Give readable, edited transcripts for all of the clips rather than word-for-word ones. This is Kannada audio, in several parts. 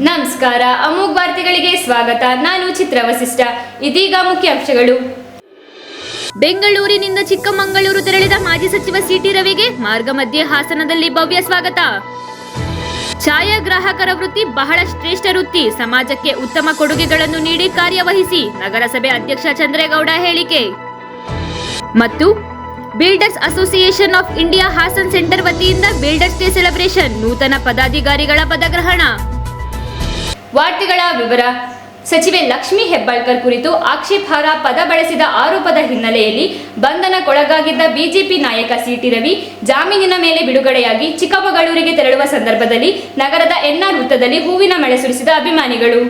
ನಮಸ್ಕಾರ, ಅಮೋಘ್ ವಾರ್ತೆಗಳಿಗೆ ಸ್ವಾಗತ. ನಾನು ಚಿತ್ರ ವಸಿಷ್ಠ. ಇದೀಗ ಮುಖ್ಯಾಂಶಗಳು. ಬೆಂಗಳೂರಿನಿಂದ ಚಿಕ್ಕಮಗಳೂರು ತೆರಳಿದ ಮಾಜಿ ಸಚಿವ ಸಿಟಿ ರವಿಗೆ ಮಾರ್ಗ ಮಧ್ಯೆ ಹಾಸನದಲ್ಲಿ ಭವ್ಯ ಸ್ವಾಗತ. ಛಾಯಾಗ್ರಾಹಕರ ವೃತ್ತಿ ಬಹಳ ಶ್ರೇಷ್ಠ ವೃತ್ತಿ, ಸಮಾಜಕ್ಕೆ ಉತ್ತಮ ಕೊಡುಗೆಗಳನ್ನು ನೀಡಿ ಕಾರ್ಯವಹಿಸಿ, ನಗರಸಭೆ ಅಧ್ಯಕ್ಷ ಚಂದ್ರೇಗೌಡ ಹೇಳಿಕೆ. ಮತ್ತು builders association of India Hassan centre ವತಿಯಿಂದ ಬಿಲ್ಡರ್ಸ್ ಡೇ ಸೆಲೆಬ್ರೇಷನ್, ನೂತನ ಪದಾಧಿಕಾರಿಗಳ ಪದಗ್ರಹಣ. ವಾರ್ತೆಗಳ ವಿವರ. ಸಚಿವೆ ಲಕ್ಷ್ಮೀ ಹೆಬ್ಬಾಳ್ಕರ್ ಕುರಿತು ಆಕ್ಷೇಪಾರ್ಹ ಪದ ಬಳಸಿದ ಆರೋಪದ ಹಿನ್ನೆಲೆಯಲ್ಲಿ ಬಂಧನಕ್ಕೊಳಗಾಗಿದ್ದ ಬಿಜೆಪಿ ನಾಯಕ ಸಿಟಿ ರವಿ ಜಾಮೀನಿನ ಮೇಲೆ ಬಿಡುಗಡೆಯಾಗಿ ಚಿಕ್ಕಮಗಳೂರಿಗೆ ತೆರಳುವ ಸಂದರ್ಭದಲ್ಲಿ ನಗರದ ಎನ್ಆರ್ ವೃತ್ತದಲ್ಲಿ ಹೂವಿನ ಮಳೆ ಸುರಿಸಿದ ಅಭಿಮಾನಿಗಳು.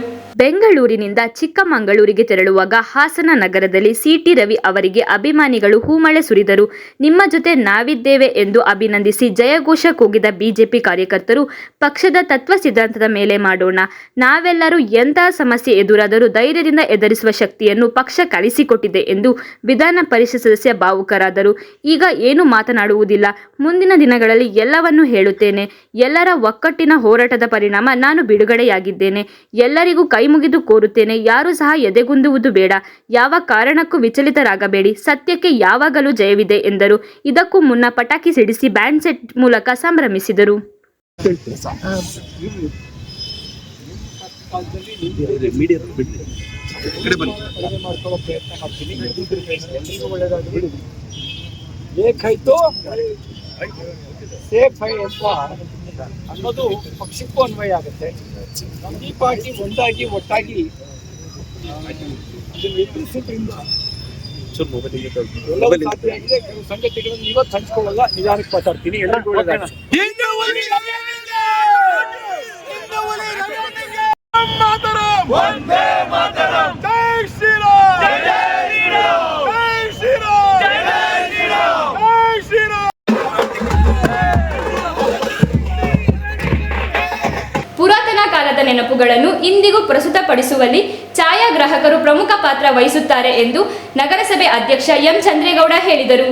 ಬೆಂಗಳೂರಿನಿಂದ ಚಿಕ್ಕಮಗಳೂರಿಗೆ ತೆರಳುವಾಗ ಹಾಸನ ನಗರದಲ್ಲಿ ಸಿಟಿ ರವಿ ಅವರಿಗೆ ಅಭಿಮಾನಿಗಳು ಹೂಮಳೆ ಸುರಿದರು. ನಿಮ್ಮ ಜೊತೆ ನಾವಿದ್ದೇವೆ ಎಂದು ಅಭಿನಂದಿಸಿ ಜಯಘೋಷ ಕೂಗಿದ ಬಿಜೆಪಿ ಕಾರ್ಯಕರ್ತರು, ಪಕ್ಷದ ತತ್ವ ಸಿದ್ಧಾಂತದ ಮೇಲೆ ಮಾಡೋಣ, ನಾವೆಲ್ಲರೂ ಎಂತಹ ಸಮಸ್ಯೆ ಎದುರಾದರೂ ಧೈರ್ಯದಿಂದ ಎದುರಿಸುವ ಶಕ್ತಿಯನ್ನು ಪಕ್ಷ ಕಲಿಸಿಕೊಟ್ಟಿದೆ ಎಂದು ವಿಧಾನ ಪರಿಷತ್ ಸದಸ್ಯ ಭಾವುಕರಾದರು. ಈಗ ಏನು ಮಾತನಾಡುವುದಿಲ್ಲ, ಮುಂದಿನ ದಿನಗಳಲ್ಲಿ ಎಲ್ಲವನ್ನೂ ಹೇಳುತ್ತೇನೆ. ಎಲ್ಲರ ಒಕ್ಕಟ್ಟಿನ ಹೋರಾಟದ ಪರಿಣಾಮ ನಾನು ಬಿಡುಗಡೆಯಾಗಿದ್ದೇನೆ. ಎಲ್ಲರಿಗೂ ಕೈ ಮುಗಿದು ಕೋರುತ್ತೇನೆ, ಯಾರೂ ಸಹ ಎದೆಗುಂದುವುದು ಬೇಡ, ಯಾವ ಕಾರಣಕ್ಕೂ ವಿಚಲಿತರಾಗಬೇಡಿ, ಸತ್ಯಕ್ಕೆ ಯಾವಾಗಲೂ ಜಯವಿದೆ ಎಂದರು. ಇದಕ್ಕೂ ಮುನ್ನ ಪಟಾಕಿ ಸಿಡಿಸಿ ಬ್ಯಾಂಡ್ ಸೆಟ್ ಮೂಲಕ ಸಂಭ್ರಮಿಸಿದರು. ಅನ್ನೋದು ಪಕ್ಷಕ್ಕೂ ಅನ್ವಯ ಆಗುತ್ತೆ. ಈ ಪಾರ್ಟಿ ಒಂದಾಗಿ ಒಟ್ಟಾಗಿ ಎದುರಿಸೋದ್ರಿಂದ ಸಾಧ್ಯವಾಗಿದೆ. ಕೆಲವು ಸಂಗತಿಗಳನ್ನು ಇವತ್ತು ಹಂಚ್ಕೊಳ್ಳಲ್ಲ, ನಿಧಾನಕ್ಕೆ ಮಾತಾಡ್ತೀನಿ. ಎಲ್ಲರಿಗೂ ಪುರಾತನ ಕಾಲದ ನೆನಪುಗಳನ್ನು ಇಂದಿಗೂ ಪ್ರಸ್ತುತಪಡಿಸುವಲ್ಲಿ ಛಾಯಾಗ್ರಾಹಕರು ಪ್ರಮುಖ ಪಾತ್ರ ವಹಿಸುತ್ತಾರೆ ಎಂದು ನಗರಸಭೆ ಅಧ್ಯಕ್ಷ ಎಂ ಚಂದ್ರೇಗೌಡ ಹೇಳಿದರು.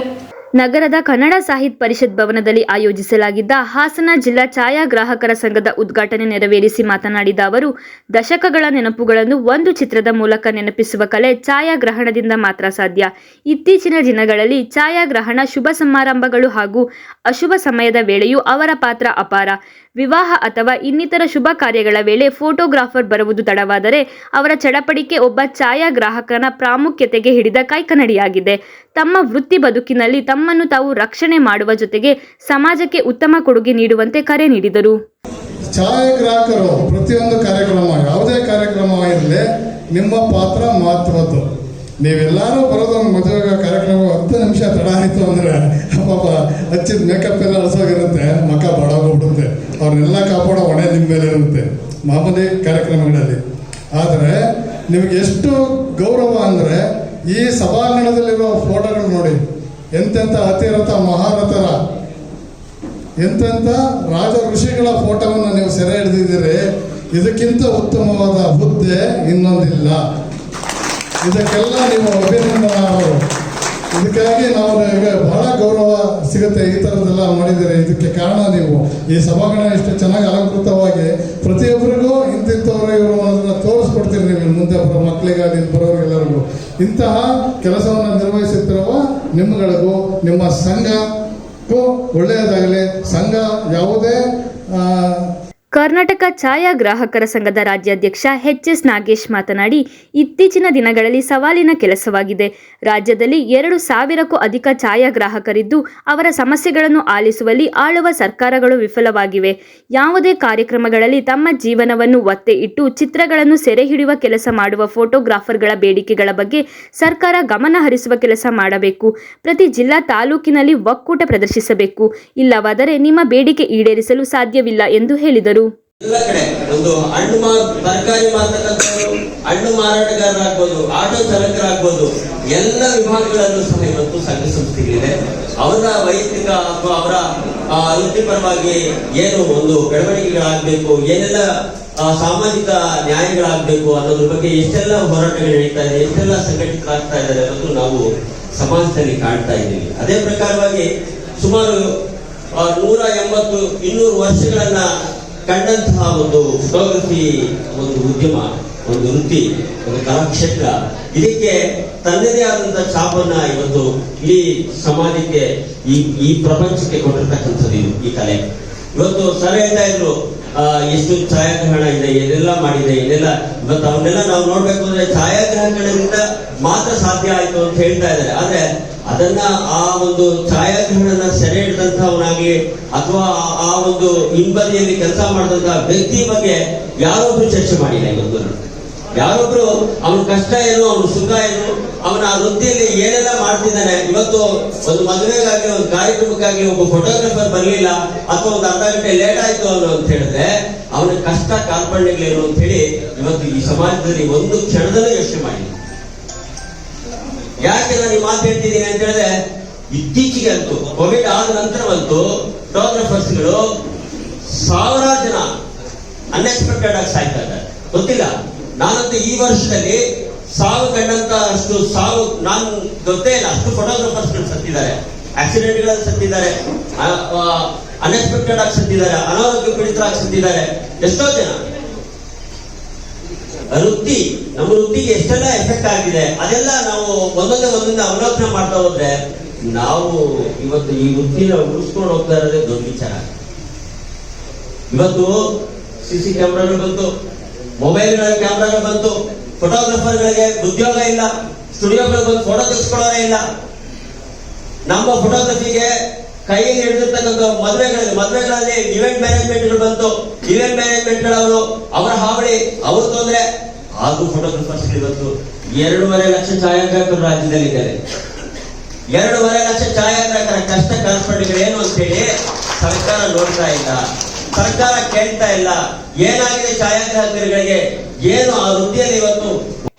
ನಗರದ ಕನ್ನಡ ಸಾಹಿತ್ಯ ಪರಿಷತ್ ಭವನದಲ್ಲಿ ಆಯೋಜಿಸಲಾಗಿದ್ದ ಹಾಸನ ಜಿಲ್ಲಾ ಛಾಯಾಗ್ರಾಹಕರ ಸಂಘದ ಉದ್ಘಾಟನೆ ನೆರವೇರಿಸಿ ಮಾತನಾಡಿದ ಅವರು, ದಶಕಗಳ ನೆನಪುಗಳನ್ನು ಒಂದು ಚಿತ್ರದ ಮೂಲಕ ನೆನಪಿಸುವ ಕಲೆ ಛಾಯಾಗ್ರಹಣದಿಂದ ಮಾತ್ರ ಸಾಧ್ಯ. ಇತ್ತೀಚಿನ ದಿನಗಳಲ್ಲಿ ಛಾಯಾಗ್ರಹಣ ಶುಭ ಸಮಾರಂಭಗಳು ಹಾಗೂ ಅಶುಭ ಸಮಯದ ವೇಳೆಯೂ ಅವರ ಪಾತ್ರ ಅಪಾರ. ವಿವಾಹ ಅಥವಾ ಇನ್ನಿತರ ಶುಭ ಕಾರ್ಯಗಳ ವೇಳೆ ಫೋಟೋಗ್ರಾಫರ್ ಬರುವುದು ತಡವಾದರೆ ಅವರ ಚಡಪಡಿಕೆ ಒಬ್ಬ ಛಾಯಾಗ್ರಾಹಕನ ಪ್ರಾಮುಖ್ಯತೆಗೆ ಹಿಡಿದ ಕೈಕನ್ನಡಿಯಾಗಿದೆ. ತಮ್ಮ ವೃತ್ತಿ ಬದುಕಿನಲ್ಲಿ ತಮ್ಮನ್ನು ತಾವು ರಕ್ಷಣೆ ಮಾಡುವ ಜೊತೆಗೆ ಸಮಾಜಕ್ಕೆ ಉತ್ತಮ ಕೊಡುಗೆ ನೀಡುವಂತೆ ಕರೆ ನೀಡಿದರು. ಛಾಯಾಗ್ರಾಹಕರು ಪ್ರತಿಯೊಂದು ಕಾರ್ಯಕ್ರಮ, ಯಾವುದೇ ಕಾರ್ಯಕ್ರಮ ಇರಲಿ, ನಿಮ್ಮ ಪಾತ್ರ ಮಹತ್ವದ್ದು. ನೀವೆಲ್ಲರೂ ಬರೋದು ಒಂದು ಮದುವೆ ಕಾರ್ಯಕ್ರಮ 10 ನಿಮಿಷ ತಡ ಆಯಿತು ಅಂದರೆ ಪಾಪ ಹಚ್ಚಿದ ಮೇಕಪ್ ಎಲ್ಲ ಅಳಸೋಗಿರುತ್ತೆ, ಮಖ ಬಾಡೋಗ್ಬಿಡುತ್ತೆ. ಅವ್ರನ್ನೆಲ್ಲ ಕಾಪಾಡೋ ಹೊಣೆ ನಿಮ್ಮ ಮೇಲೆ ಇರುತ್ತೆ ಮಾಮೂಲಿ ಕಾರ್ಯಕ್ರಮಗಳಲ್ಲಿ. ಆದರೆ ನಿಮಗೆ ಎಷ್ಟು ಗೌರವ ಅಂದರೆ, ಈ ಸಭಾಂಗಣದಲ್ಲಿರೋ ಫೋಟೋಗಳು ನೋಡಿ, ಎಂತೆಂಥ ಅತಿರಥ ಮಹಾರಥರ, ಎಂತೆಂಥ ರಾಜ ಋಷಿಗಳ ಫೋಟೋವನ್ನು ನೀವು ಸೆರೆ ಹಿಡಿದಿದ್ದೀರಿ. ಇದಕ್ಕಿಂತ ಉತ್ತಮವಾದ ಹುದ್ದೆ ಇನ್ನೊಂದಿಲ್ಲ. ಇದಕ್ಕೆಲ್ಲ ನೀವು ಅಭಿನಂದನಾರ್ಹರು. ಇದಕ್ಕಾಗಿ ನಾವು ಬಹಳ ಗೌರವ ಸಿಗುತ್ತೆ. ಈ ಥರದ್ದೆಲ್ಲ ಮಾಡಿದ್ದೀರಿ, ಇದಕ್ಕೆ ಕಾರಣ ನೀವು. ಈ ಸಭಾಂಗಣ ಇಷ್ಟು ಚೆನ್ನಾಗಿ ಅಲಂಕೃತವಾಗಿ ಪ್ರತಿಯೊಬ್ಬರಿಗೂ ಇಂತಿಂಥವ್ರು ಇವರು ಅನ್ನೋದನ್ನ ತೋರಿಸ್ಕೊಡ್ತೀರಿ ನೀವು ಮುಂದೆ ಬರೋ ಮಕ್ಕಳಿಗಾಗಿ, ಬರೋರಿಗೆಲ್ಲರಿಗೂ. ಇಂತಹ ಕೆಲಸವನ್ನು ನಿರ್ವಹಿಸುತ್ತಿರುವ ನಿಮ್ಮಗಳಿಗೂ ನಿಮ್ಮ ಸಂಘಕ್ಕೂ ಒಳ್ಳೆಯದಾಗಲಿ. ಸಂಘ ಯಾವುದೇ ಕರ್ನಾಟಕ ಛಾಯಾಗ್ರಾಹಕರ ಸಂಘದ ರಾಜ್ಯಾಧ್ಯಕ್ಷ ಎಚ್.ಎಸ್. ನಾಗೇಶ್ ಮಾತನಾಡಿ, ಇತ್ತೀಚಿನ ದಿನಗಳಲ್ಲಿ ಸವಾಲಿನ ಕೆಲಸವಾಗಿದೆ. ರಾಜ್ಯದಲ್ಲಿ 2,000ಕ್ಕೂ ಅಧಿಕ ಛಾಯಾಗ್ರಾಹಕರಿದ್ದು ಅವರ ಸಮಸ್ಯೆಗಳನ್ನು ಆಲಿಸುವಲ್ಲಿ ಆಳುವ ಸರ್ಕಾರಗಳು ವಿಫಲವಾಗಿವೆ. ಯಾವುದೇ ಕಾರ್ಯಕ್ರಮಗಳಲ್ಲಿ ತಮ್ಮ ಜೀವನವನ್ನು ಒತ್ತೆ ಇಟ್ಟು ಚಿತ್ರಗಳನ್ನು ಸೆರೆ ಹಿಡಿಯುವ ಕೆಲಸ ಮಾಡುವ ಫೋಟೋಗ್ರಾಫರ್ಗಳ ಬೇಡಿಕೆಗಳ ಬಗ್ಗೆ ಸರ್ಕಾರ ಗಮನ ಹರಿಸುವ ಕೆಲಸ ಮಾಡಬೇಕು. ಪ್ರತಿ ಜಿಲ್ಲಾ ತಾಲೂಕಿನಲ್ಲಿ ಒಕ್ಕೂಟ ಪ್ರದರ್ಶಿಸಬೇಕು. ಇಲ್ಲವಾದರೆ ನಿಮ್ಮ ಬೇಡಿಕೆ ಈಡೇರಿಸಲು ಸಾಧ್ಯವಿಲ್ಲ ಎಂದು ಹೇಳಿದರು. ಎಲ್ಲ ಕಡೆ ಒಂದು ತರಕಾರಿ ಮಾರ್ತಕ್ಕಂಥವ್ರು, ಹಣ್ಣು ಮಾರಾಟಗಾರರಾಗ್ಬೋದು, ಆಟೋ ಚಾಲಕರಾಗ್ಬೋದು, ಎಲ್ಲ ವಿಭಾಗಗಳಲ್ಲೂ ಸಹ ಇವತ್ತು ಸಂಘ ಸಂಸ್ಥೆಗಳಿದೆ. ಅವರ ವೈಯಕ್ತಿಕ ಅಥವಾ ಅವರ ವೃತ್ತಿಪರವಾಗಿ ಏನು ಒಂದು ಬೆಳವಣಿಗೆಗಳಾಗಬೇಕು, ಏನೆಲ್ಲ ಸಾಮಾಜಿಕ ನ್ಯಾಯಗಳಾಗಬೇಕು ಅನ್ನೋದ್ರ ಬಗ್ಗೆ ಎಷ್ಟೆಲ್ಲ ಹೋರಾಟಗಳು ನಡೀತಾ ಇದೆ, ಎಷ್ಟೆಲ್ಲ ಸಂಘಟಿತರಾಗ್ತಾ ಇದ್ದಾರೆ ಅನ್ನೋದು ನಾವು ಸಮಾಜದಲ್ಲಿ ಕಾಣ್ತಾ ಇದ್ದೀವಿ. ಅದೇ ಪ್ರಕಾರವಾಗಿ ಸುಮಾರು 180-200 ವರ್ಷಗಳನ್ನ ಕಂಡಂತಹ ಒಂದು ಫೋಟೋಗ್ರಫಿ ಒಂದು ಉದ್ಯಮ, ಒಂದು ವೃತ್ತಿ, ಒಂದು ಕಲಾಕ್ಷೇತ್ರ, ಇದಕ್ಕೆ ತನ್ನದೇ ಆದಂತಹ ಛಾಪನ್ನ ಇವತ್ತು ಈ ಸಮಾಜಕ್ಕೆ, ಈ ಪ್ರಪಂಚಕ್ಕೆ ಕೊಟ್ಟಿರ್ತಕ್ಕಂಥದ್ದು ಈ ಕಲೆ. ಇವತ್ತು ಸರ್ ಹೇಳ್ತಾ ಇದ್ರು ಎಷ್ಟು ಛಾಯಾಗ್ರಹಣ ಇದೆ, ಏನೆಲ್ಲ ಮಾಡಿದೆ, ಏನೆಲ್ಲ ಇವತ್ತು ಅವನ್ನೆಲ್ಲ ನಾವು ನೋಡ್ಬೇಕು ಅಂದ್ರೆ ಛಾಯಾಗ್ರಹಣದಿಂದ ಮಾತ್ರ ಸಾಧ್ಯ ಆಯ್ತು ಅಂತ ಹೇಳ್ತಾ ಇದ್ದಾರೆ. ಆದ್ರೆ ಅದನ್ನ ಆ ಒಂದು ಛಾಯಾಗ್ರಹಣನ ಸೆರೆ ಹಿಡಿದಂತವನಾಗ್ಲಿ ಅಥವಾ ಆ ಒಂದು ಹಿಂಬದಿಯಲ್ಲಿ ಕೆಲಸ ಮಾಡಿದಂತಹ ವ್ಯಕ್ತಿ ಬಗ್ಗೆ ಯಾರೊಬ್ರು ಚರ್ಚೆ ಮಾಡಿಲ್ಲ. ಇವತ್ತು ಯಾರೊಬ್ರು ಅವನ ಕಷ್ಟ ಏನು, ಅವನ ಸುಖ ಏನು, ಅವನ ಆ ವೃತ್ತಿಯಲ್ಲಿ ಏನೆಲ್ಲ ಮಾಡ್ತಿದ್ದಾನೆ. ಇವತ್ತು ಒಂದು ಮದುವೆಗಾಗಿ, ಒಂದು ಕಾರ್ಯಕ್ರಮಕ್ಕಾಗಿ ಒಬ್ಬ ಫೋಟೋಗ್ರಾಫರ್ ಬರಲಿಲ್ಲ ಅಥವಾ ಒಂದು ಅರ್ಧ ಗಂಟೆ ಲೇಟ್ ಆಯ್ತು ಅವನು ಅಂತ ಹೇಳಿದ್ರೆ ಅವನ ಕಷ್ಟ ಕಾರ್ಪಣ್ಯಗಳೇನು ಅಂತ ಹೇಳಿ ಇವತ್ತು ಈ ಸಮಾಜದಲ್ಲಿ ಒಂದು ಕ್ಷಣದಲ್ಲೂ ಯೋಚನೆ ಮಾಡಿಲ್ಲ. ಯಾಕೆ ನಾನು ಈ ಮಾತು ಹೇಳ್ತಿದ್ದೀನಿ ಅಂತ ಹೇಳಿದ್ರೆ, ಇತ್ತೀಚೆಗೆ ಅಂತೂ ಕೋವಿಡ್ ಆದ ನಂತರವಂತೂ ಫೋಟೋಗ್ರಾಫರ್ಸ್ಗಳು ಸಾವಿರಾರು ಜನ ಅನ್ಎಕ್ಸ್ಪೆಕ್ಟೆಡ್ ಆಗಿ ಸಾಯ್ತಾ ಇದ್ದಾರೆ. ಗೊತ್ತಿಲ್ಲ, ನಾನಂತೂ ಈ ವರ್ಷದಲ್ಲಿ ಸಾವು ಕಂಡಂತ ಅಷ್ಟು ಸಾವು ನಾನು ಗೊತ್ತೇ ಇಲ್ಲ. ಅಷ್ಟು ಫೋಟೋಗ್ರಾಫರ್ಸ್ಗಳು ಸತ್ತಿದ್ದಾರೆ, ಆಕ್ಸಿಡೆಂಟ್ಗಳಲ್ಲಿ ಸತ್ತಿದ್ದಾರೆ, ಅನ್ಎಕ್ಸ್ಪೆಕ್ಟೆಡ್ ಆಗಿ ಸತ್ತಿದ್ದಾರೆ, ಅನಾರೋಗ್ಯ ಪೀಡಿತರಾಗಿ ಸತ್ತಿದ್ದಾರೆ ಎಷ್ಟೋ ಜನ. ವೃತ್ತಿ, ನಮ್ಮ ವೃತ್ತಿಗೆ ಎಷ್ಟೆಲ್ಲ ಎಫೆಕ್ಟ್ ಆಗಿದೆ ಅದೆಲ್ಲ ನಾವು ಒಂದೊಂದೇ ಅವಲೋಕನ ಮಾಡ್ತಾ ಹೋದ್ರೆ ನಾವು ಇವತ್ತು ಈ ವೃತ್ತಿನ ಉಳಿಸ್ಕೊಂಡು ಹೋಗ್ತಾ ಇರೋದೇ ದೊಡ್ಡ ವಿಚಾರ. ಇವತ್ತು ಸಿಸಿ ಕ್ಯಾಮ್ರಾಗಳು ಬಂತು, ಮೊಬೈಲ್ಗಳ ಕ್ಯಾಮ್ರಾಗಳು ಬಂತು, ಫೋಟೋಗ್ರಾಫರ್ಗಳಿಗೆ ಉದ್ಯೋಗ ಇಲ್ಲ, ಸ್ಟುಡಿಯೋಗಳು ಬಂದು ಫೋಟೋ ತೆಗೆಸ್ಕೊಳ್ಳೋರೇ ಇಲ್ಲ. ನಮ್ಮ ಫೋಟೋಗ್ರಫಿಗೆ ಕೈಯಲ್ಲಿ ಹಿಡಿದಿರ್ತಕ್ಕಂಥ ಮದುವೆಗಳಲ್ಲಿ ಇವೆಂಟ್ ಮ್ಯಾನೇಜ್ಮೆಂಟ್ಗಳು ಬಂತು. ಇವೆಂಟ್ ಮ್ಯಾನೇಜ್ಮೆಂಟ್ಗಳವರು ಅವರ ಹಾವಳಿ, ಅವ್ರ ತೊಂದರೆ. ಹಾಗೂ ಫೋಟೋಗ್ರಾಫರ್ಸ್ ಇವತ್ತು 2.5 ಲಕ್ಷ ಛಾಯಾಗ್ರಾಹಕರು ರಾಜ್ಯದಲ್ಲಿದ್ದಾರೆ. 2.5 ಲಕ್ಷ ಛಾಯಾಗ್ರಾಹಕರ ಕಷ್ಟ ಕಾರ್ಪಣ್ಯಗಳೇನು ಅಂತೇಳಿ ಸರ್ಕಾರ ನೋಡ್ತಾ ಇಲ್ಲ, ಸರ್ಕಾರ ಕೇಳ್ತಾ ಇಲ್ಲ. ಏನಾಗಿದೆ ಛಾಯಾಗ್ರಾಹಕರುಗಳಿಗೆ, ಏನು ಆ ವೃತ್ತಿಯಲ್ಲಿ ಇವತ್ತು.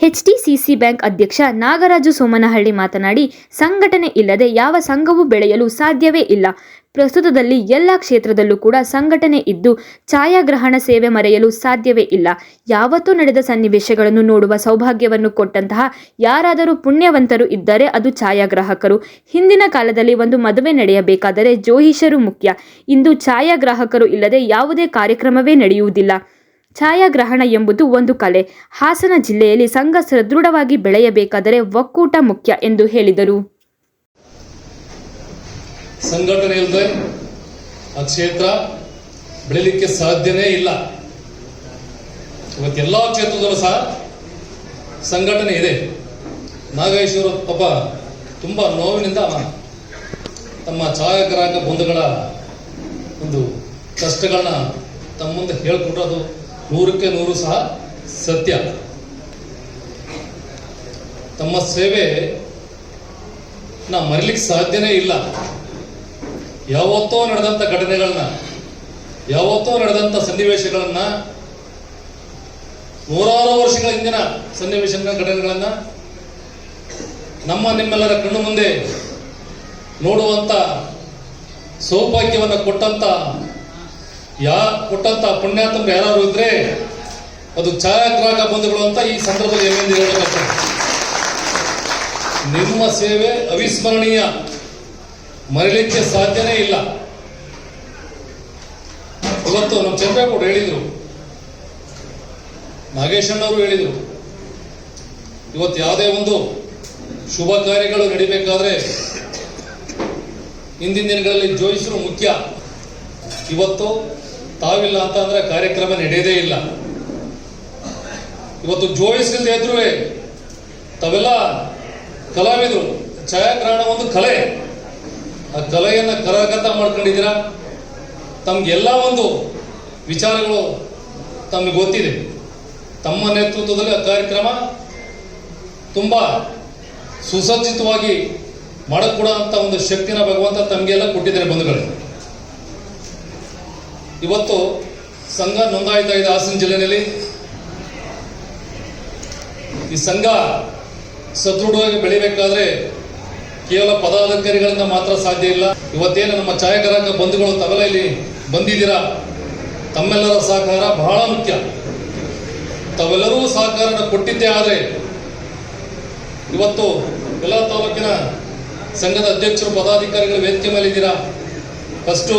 ಎಚ್ಡಿಸಿಸಿ ಬ್ಯಾಂಕ್ ಅಧ್ಯಕ್ಷ ನಾಗರಾಜು ಸೋಮನಹಳ್ಳಿ ಮಾತನಾಡಿ, ಸಂಘಟನೆ ಇಲ್ಲದೆ ಯಾವ ಸಂಘವೂ ಬೆಳೆಯಲು ಸಾಧ್ಯವೇ ಇಲ್ಲ. ಪ್ರಸ್ತುತದಲ್ಲಿ ಎಲ್ಲ ಕ್ಷೇತ್ರದಲ್ಲೂ ಕೂಡ ಸಂಘಟನೆ ಇದ್ದು ಛಾಯಾಗ್ರಹಣ ಸೇವೆ ಮರೆಯಲು ಸಾಧ್ಯವೇ ಇಲ್ಲ. ಯಾವತ್ತೂ ನಡೆದ ಸನ್ನಿವೇಶಗಳನ್ನು ನೋಡುವ ಸೌಭಾಗ್ಯವನ್ನು ಕೊಟ್ಟಂತಹ ಯಾರಾದರೂ ಪುಣ್ಯವಂತರು ಇದ್ದರೆ ಅದು ಛಾಯಾಗ್ರಾಹಕರು. ಹಿಂದಿನ ಕಾಲದಲ್ಲಿ ಒಂದು ಮದುವೆ ನಡೆಯಬೇಕಾದರೆ ಜ್ಯೋತಿಷರು ಮುಖ್ಯ. ಇಂದು ಛಾಯಾಗ್ರಾಹಕರು ಇಲ್ಲದೆ ಯಾವುದೇ ಕಾರ್ಯಕ್ರಮವೇ ನಡೆಯುವುದಿಲ್ಲ. ಛಾಯಾಗ್ರಹಣ ಎಂಬುದು ಒಂದು ಕಲೆ. ಹಾಸನ ಜಿಲ್ಲೆಯಲ್ಲಿ ಸಂಘ ಸದೃಢವಾಗಿ ಬೆಳೆಯಬೇಕಾದರೆ ಒಕ್ಕೂಟ ಮುಖ್ಯ ಎಂದು ಹೇಳಿದರು. ಸಂಘಟನೆ ಇಲ್ಲದೆ ಆ ಕ್ಷೇತ್ರ ಬೆಳಿಲಿಕ್ಕೆ ಸಾಧ್ಯನೇ ಇಲ್ಲ. ಇವತ್ತೆಲ್ಲ ಕ್ಷೇತ್ರದಲ್ಲೂ ಸಹ ಸಂಘಟನೆ ಇದೆ. ನಾಗೇಶ್ವರ ಪಾಪ ತುಂಬ ನೋವಿನಿಂದ ತಮ್ಮ ಛಾಯಾಗ್ರಾಹಕ ಬಂಧುಗಳ ಒಂದು ಕಷ್ಟಗಳನ್ನ ತಮ್ಮ ಮುಂದೆ ಹೇಳ್ಕೊಟ್ಟೋದು 100ಕ್ಕೆ 100 ಸಹ ಸತ್ಯ. ತಮ್ಮ ಸೇವೆ ಮರಿಲಿಕ್ಕೆ ಸಾಧ್ಯನೇ ಇಲ್ಲ. ಯಾವತ್ತೋ ನಡೆದಂಥ ಘಟನೆಗಳನ್ನ, ಯಾವತ್ತೋ ನಡೆದಂಥ ಸನ್ನಿವೇಶಗಳನ್ನ, ನೂರಾರು ವರ್ಷಗಳ ಹಿಂದಿನ ಸನ್ನಿವೇಶಗಳ ಘಟನೆಗಳನ್ನ ನಿಮ್ಮೆಲ್ಲರ ಕಣ್ಣು ಮುಂದೆ ನೋಡುವಂತ ಸೌಭಾಗ್ಯವನ್ನು ಕೊಟ್ಟಂತ ಪುಣ್ಯಾತ್ಮರು ಯಾರು ಇದ್ರೆ ಅದು ಛಾಯಾಗ್ರಾಹಕ ಬಂಧುಗಳು ಅಂತ ಈ ಸಂದರ್ಭದಲ್ಲಿ ಏನೆಂದು ಹೇಳಬೇಕಾಗ್ತದೆ. ನಿಮ್ಮ ಸೇವೆ ಅವಿಸ್ಮರಣೀಯ, ಮರಿಲಿಕ್ಕೆ ಸಾಧ್ಯನೇ ಇಲ್ಲ. ಇವತ್ತು ನಮ್ಮ ಚಂದ್ರೇಗೌಡರು ಹೇಳಿದ್ರು, ನಾಗೇಶಣ್ಣವರು ಹೇಳಿದ್ರು, ಇವತ್ತು ಯಾವುದೇ ಒಂದು ಶುಭ ಕಾರ್ಯಗಳು ನಡಿಬೇಕಾದ್ರೆ ಹಿಂದಿನ ದಿನಗಳಲ್ಲಿ ಜ್ಯೋತಿಷರು ಮುಖ್ಯ. ಇವತ್ತು ತಾವಿಲ್ಲ ಅಂತ ಅಂದ್ರೆ ಕಾರ್ಯಕ್ರಮ ನಡೆಯದೇ ಇಲ್ಲ. ಇವತ್ತು ಜ್ಯೋತಿಷಿಲ್ದೇ ಇದ್ರೂ ತಾವೆಲ್ಲ ಕಲಾವಿದರು. ಛಾಯಾಗ್ರಹಣ ಒಂದು ಕಲೆ. ಆ ಕಲೆಯನ್ನು ಕರಗತ ಮಾಡ್ಕೊಂಡಿದ್ದೀರಾ. ತಮ್ಗೆಲ್ಲ ಒಂದು ವಿಚಾರಗಳು ತಮಗೆ ಗೊತ್ತಿದೆ. ತಮ್ಮ ನೇತೃತ್ವದಲ್ಲಿ ಆ ಕಾರ್ಯಕ್ರಮ ತುಂಬಾ ಸುಸಜ್ಜಿತವಾಗಿ ಮಾಡக்கூಡುವಂತ ಒಂದು ಶಕ್ತಿನ ಭಗವಂತ ತಮಗೆಲ್ಲ ಕೊಟ್ಟಿದ್ದಾರೆ ಬಂಧುಗಳೇ. ಇವತ್ತು ಸಂಘ ನೋಂದಾಯಿತ ಇದೆ ಹಾಸನ ಜಿಲ್ಲೆಯಲ್ಲಿ. ಈ ಸಂಘ ಸದೃಢವಾಗಿ ಬೆಳಿಬೇಕಾದ್ರೆ ಕೇವಲ ಪದಾಧಿಕಾರಿಗಳಿಂದ ಮಾತ್ರ ಸಾಧ್ಯ ಇಲ್ಲ. ಇವತ್ತೇನು ನಮ್ಮ ಛಾಯಾಗ್ರಾಹಕ ಬಂಧುಗಳು ತಾವೆಲ್ಲ ಇಲ್ಲಿ ಬಂದಿದ್ದೀರಾ, ತಮ್ಮೆಲ್ಲರ ಸಹಕಾರ ಬಹಳ ಮುಖ್ಯ. ತಾವೆಲ್ಲರೂ ಸಹಕಾರನ ಕೊಟ್ಟಿದ್ದೇ ಆದರೆ ಇವತ್ತು ಎಲ್ಲ ತಾಲೂಕಿನ ಸಂಘದ ಅಧ್ಯಕ್ಷರು ಪದಾಧಿಕಾರಿಗಳು ವೇದಿಕೆ ಮೇಲೆ ಇದ್ದೀರಾ. ಫಸ್ಟು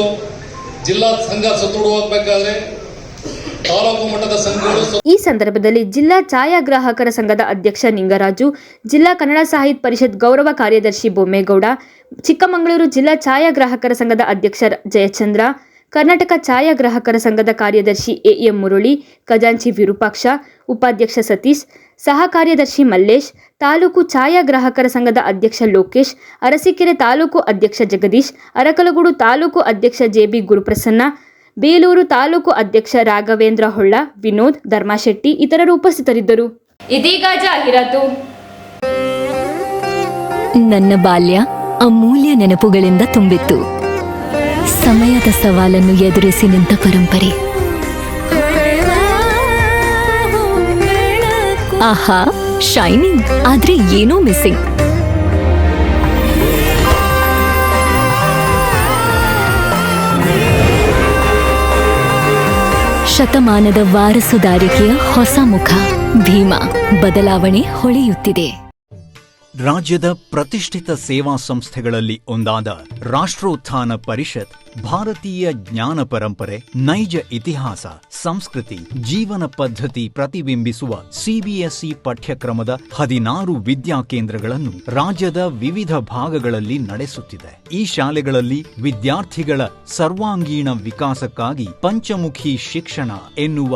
ಜಿಲ್ಲಾ ಸಂಘ ಸದೃಢವಾಗಬೇಕಾದ್ರೆ ತಾಲೂಕು ಮಟ್ಟದ ಸಂಘಗಳು ಈ ಸಂದರ್ಭದಲ್ಲಿ ಜಿಲ್ಲಾ ಛಾಯಾಗ್ರಾಹಕರ ಸಂಘದ ಅಧ್ಯಕ್ಷ ನಿಂಗರಾಜು, ಜಿಲ್ಲಾ ಕನ್ನಡ ಸಾಹಿತ್ಯ ಪರಿಷತ್ ಗೌರವ ಕಾರ್ಯದರ್ಶಿ ಬೊಮ್ಮೇಗೌಡ, ಚಿಕ್ಕಮಗಳೂರು ಜಿಲ್ಲಾ ಛಾಯಾಗ್ರಾಹಕರ ಸಂಘದ ಅಧ್ಯಕ್ಷ ಜಯಚಂದ್ರ, ಕರ್ನಾಟಕ ಛಾಯಾಗ್ರಾಹಕರ ಸಂಘದ ಕಾರ್ಯದರ್ಶಿ ಎಎಂ ಮುರಳಿ, ಖಜಾಂಚಿ ವಿರೂಪಾಕ್ಷ, ಉಪಾಧ್ಯಕ್ಷ ಸತೀಶ್, ಸಹ ಕಾರ್ಯದರ್ಶಿ ಮಲ್ಲೇಶ್, ತಾಲೂಕು ಛಾಯಾಗ್ರಾಹಕರ ಸಂಘದ ಅಧ್ಯಕ್ಷ ಲೋಕೇಶ್, ಅರಸೀಕೆರೆ ತಾಲೂಕು ಅಧ್ಯಕ್ಷ ಜಗದೀಶ್, ಅರಕಲಗೂಡು ತಾಲೂಕು ಅಧ್ಯಕ್ಷ ಜೆಬಿ ಗುರುಪ್ರಸನ್ನ, ಬೇಲೂರು ತಾಲೂಕು ಅಧ್ಯಕ್ಷ ರಾಘವೇಂದ್ರ ಹೊಳ್ಳ, ವಿನೋದ್, ಧರ್ಮಶೆಟ್ಟಿ ಇತರರು ಉಪಸ್ಥಿತರಿದ್ದರು. ಇದೀಗ ಜಾಹೀರಾತು. ನನ್ನ ಬಾಲ್ಯ ಅಮೂಲ್ಯ ನೆನಪುಗಳಿಂದ ತುಂಬಿತ್ತು. ಸಮಯದ ಸವಾಲನ್ನು ಎದುರಿಸಿ ನಿಂತ ಪರಂಪರೆ. ಆಹಾ, ಶೈನಿಂಗ್, ಆದ್ರೆ ಏನೋ ಮಿಸ್ಸಿಂಗ್. ಶತಮಾನದ ವಾರಸುದಾರಿಕೆಯ ಹೊಸ ಮುಖ ಭೀಮಾ. ಬದಲಾವಣೆ ಹೊಳೆಯುತ್ತಿದೆ. ರಾಜ್ಯದ ಪ್ರತಿಷ್ಠಿತ ಸೇವಾ ಸಂಸ್ಥೆಗಳಲ್ಲಿ ಒಂದಾದ ರಾಷ್ಟ್ರೋತ್ಥಾನ ಪರಿಷತ್ ಭಾರತೀಯ ಜ್ಞಾನ ಪರಂಪರೆ, ನೈಜ ಇತಿಹಾಸ, ಸಂಸ್ಕೃತಿ, ಜೀವನ ಪದ್ಧತಿ ಪ್ರತಿಬಿಂಬಿಸುವ ಸಿಬಿಎಸ್ಇ ಪಠ್ಯಕ್ರಮದ 16 ವಿದ್ಯಾಕೇಂದ್ರಗಳನ್ನು ರಾಜ್ಯದ ವಿವಿಧ ಭಾಗಗಳಲ್ಲಿ ನಡೆಸುತ್ತಿದೆ. ಈ ಶಾಲೆಗಳಲ್ಲಿ ವಿದ್ಯಾರ್ಥಿಗಳ ಸರ್ವಾಂಗೀಣ ವಿಕಾಸಕ್ಕಾಗಿ ಪಂಚಮುಖಿ ಶಿಕ್ಷಣ ಎನ್ನುವ